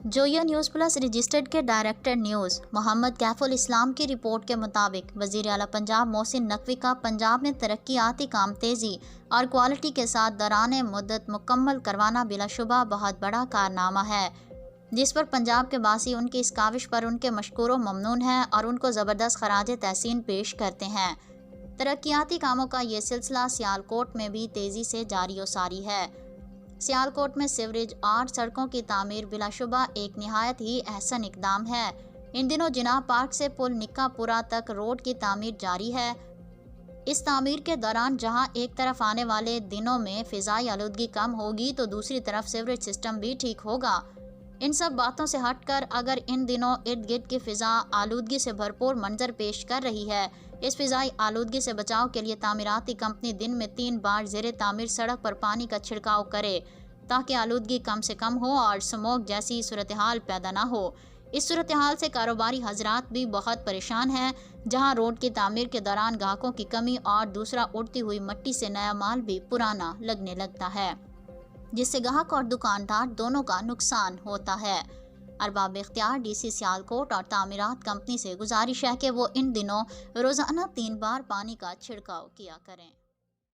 Zoya news plus registered के director news Mohammad कैफुल इस्लाम की report के मुताबिक वज़ीर आला पंजाब मोहसिन नकवी का पंजाब में तरक्याती काम तेज़ी और क्वालिटी के साथ दौरान मुद्दत मुकम्मल करवाना बिलाशुबा बहुत बड़ा कारनामा है, जिस पर पंजाब के बासी उनकी इस काविश पर उनके मशकूर व ममनून हैं और उनको ज़बरदस्त खराज तहसीन पेश करते हैं। तरक्याती कामों का ये सिलसिला सियालकोट में भी तेज़ी से जारी व सारी है। सियालकोट में सीवरेज और सड़कों की तामीर बिलाशुबा एक निहायत ही अहसन इकदाम है। इन दिनों जिनाब पार्क से पुल निक्कापुरा तक रोड की तामीर जारी है। इस तामीर के दौरान जहां एक तरफ आने वाले दिनों में फ़िज़ाई आलूदगी कम होगी तो दूसरी तरफ सीवरेज सिस्टम भी ठीक होगा। इन सब बातों से हटकर अगर इन दिनों इर्द गिर्द की फ़िज़ा आलूदगी से भरपूर मंजर पेश कर रही है, इस फ़िज़ाई आलूदगी से बचाव के लिए तामीराती कंपनी दिन में 3 बार ज़ेरे तामीर सड़क पर पानी का छिड़काव करे ताकि आलूदगी कम से कम हो और स्मोक जैसी सूरत हाल पैदा ना हो। इस सूरत हाल से कारोबारी हजरात भी बहुत परेशान हैं, जहां रोड की तामीर के दौरान ग्राहकों की कमी और दूसरा उड़ती हुई मिट्टी से नया माल भी पुराना लगने लगता है, जिससे ग्राहक और दुकानदार दोनों का नुकसान होता है। अरबाब इख्तियार डीसी सियालकोट और तामीरात कंपनी से गुजारिश है कि वो इन दिनों रोज़ाना 3 बार पानी का छिड़काव किया करें।